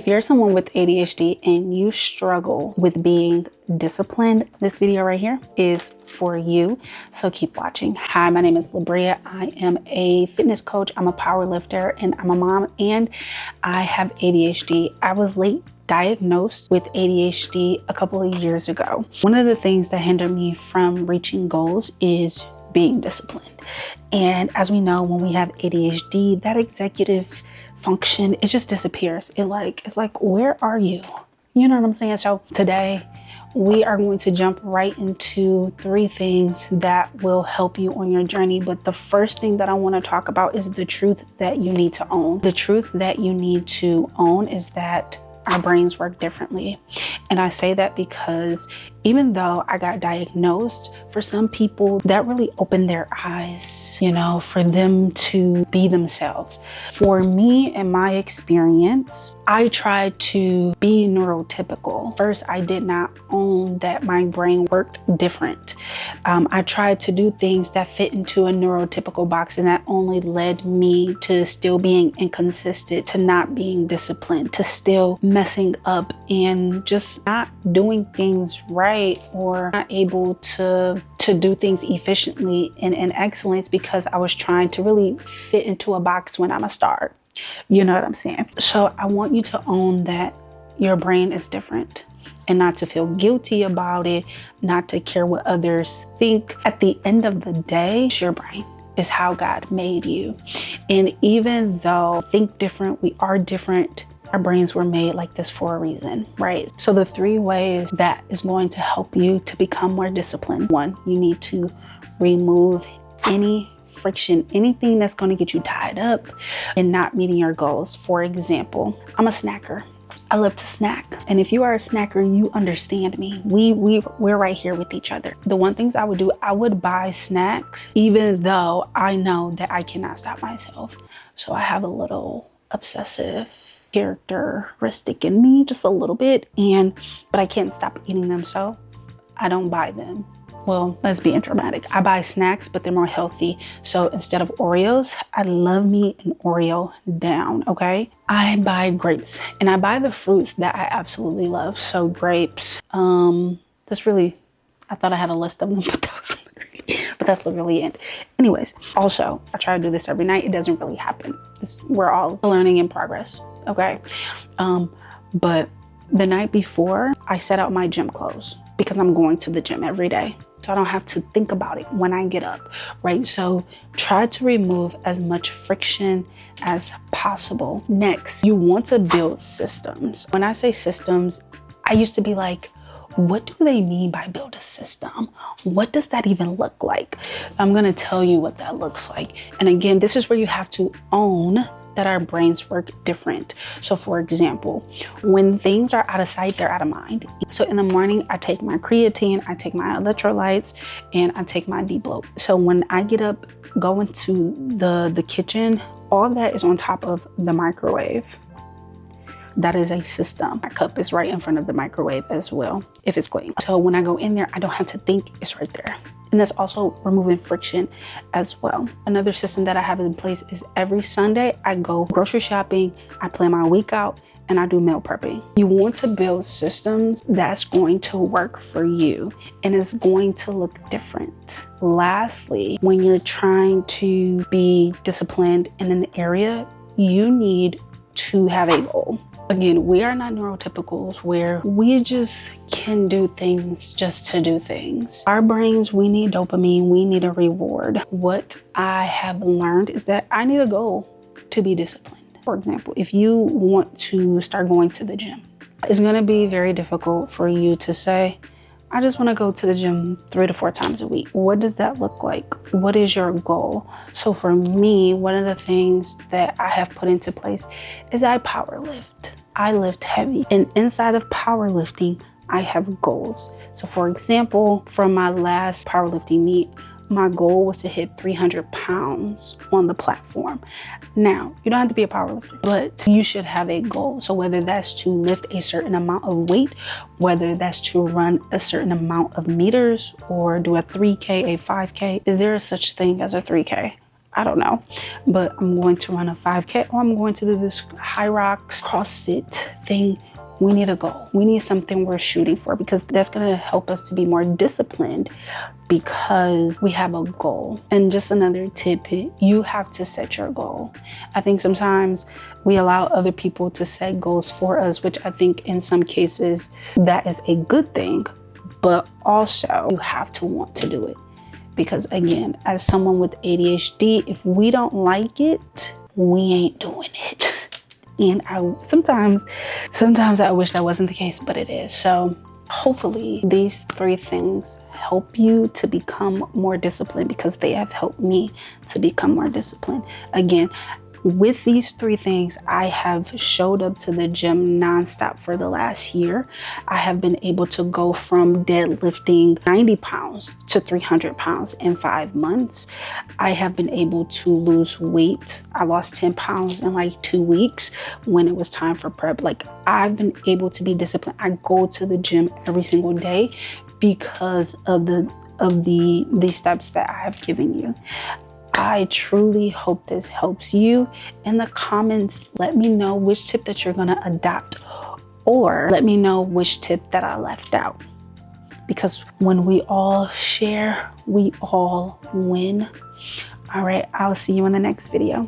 If you're someone with ADHD and you struggle with being disciplined, this video right here is for you. So keep watching. Hi, my name is Labria. I am a fitness coach. I'm a power lifter and I'm a mom, and I have ADHD. I was late diagnosed with ADHD a couple of years ago. One of the things that hinder me from reaching goals is being disciplined. And as we know, when we have ADHD, that executive function, it just disappears. It's like, where are you? You know what I'm saying? So today we are going to jump right into 3 things that will help you on your journey. But the first thing that I want to talk about is the truth that you need to own. The truth that you need to own is that our brains work differently. And I say that because even though I got diagnosed, for some people that really opened their eyes, for them to be themselves. For me, in my experience, I tried to be neurotypical. First, I did not own that my brain worked different. I tried to do things that fit into a neurotypical box, and that only led me to still being inconsistent, to not being disciplined, to still messing up and just not doing things right, or not able to do things efficiently and in excellence, because I was trying to really fit into a box when I'm a star. You know what I'm saying? So I want you to own that your brain is different, and not to feel guilty about it, not to care what others think. At the end of the day, it's your brain. Is how God made you. And even though we think different, we are different, our brains were made like this for a reason, right? So the 3 ways that is going to help you to become more disciplined. 1, you need to remove any friction, anything that's going to get you tied up and not meeting your goals. For example, I'm a snacker. I love to snack. And if you are a snacker, you understand me. We're right here with each other. The one things I would do, I would buy snacks, even though I know that I cannot stop myself. So I have a little obsessive characteristic in me, just a little bit, but I can't stop eating them, so I don't buy them. Well, let's be dramatic. I buy snacks, but they're more healthy. So instead of Oreos, I love me an Oreo down, okay? I buy grapes, and I buy the fruits that I absolutely love. So grapes, I thought I had a list of them, but that's literally it. Anyways, also, I try to do this every night. It doesn't really happen. We're all learning in progress, okay? But the night before, I set out my gym clothes because I'm going to the gym every day. So I don't have to think about it when I get up, right? So try to remove as much friction as possible. Next, you want to build systems. When I say systems, I used to be like, what do they mean by build a system? What does that even look like? I'm going to tell you what that looks like. And again, this is where you have to own that our brains work different. So for example, when things are out of sight, they're out of mind. So in the morning, I take my creatine, I take my electrolytes, and I take my D-bloat. So when I get up, go into the kitchen, all that is on top of the microwave. That is a system. My cup is right in front of the microwave as well, if it's clean. So when I go in there, I don't have to think, it's right there. And that's also removing friction as well. Another system that I have in place is every Sunday, I go grocery shopping, I plan my week out, and I do meal prepping. You want to build systems that's going to work for you, and it's going to look different. Lastly, when you're trying to be disciplined in an area, you need to have a goal. Again, we are not neurotypicals where we just can do things just to do things. Our brains, we need dopamine, we need a reward. What I have learned is that I need a goal to be disciplined. For example, if you want to start going to the gym, it's going to be very difficult for you to say, I just want to go to the gym 3 to 4 times a week. What does that look like? What is your goal? So for me, one of the things that I have put into place is I power lift. I lift heavy. And inside of powerlifting, I have goals. So for example, from my last powerlifting meet, my goal was to hit 300 pounds on the platform. Now, you don't have to be a powerlifter, but you should have a goal. So whether that's to lift a certain amount of weight, whether that's to run a certain amount of meters, or do a 3K, a 5K. Is there a such thing as a 3K? I don't know, but I'm going to run a 5K or I'm going to do this high rocks CrossFit thing. We need a goal. We need something we're shooting for, because that's going to help us to be more disciplined because we have a goal. And just another tip, you have to set your goal. I think sometimes we allow other people to set goals for us, which I think in some cases that is a good thing, but also you have to want to do it. Because again, as someone with ADHD, if we don't like it, we ain't doing it. And sometimes I wish that wasn't the case, but it is. So hopefully these 3 things help you to become more disciplined, because they have helped me to become more disciplined. Again, with these 3 things, I have showed up to the gym nonstop for the last year. I have been able to go from deadlifting 90 pounds to 300 pounds in 5 months. I have been able to lose weight. I lost 10 pounds in like 2 weeks when it was time for prep. Like, I've been able to be disciplined. I go to the gym every single day because of the steps that I have given you. I truly hope this helps you. In the comments, let me know which tip that you're gonna adopt, or let me know which tip that I left out. Because when we all share, we all win. All right, I'll see you in the next video.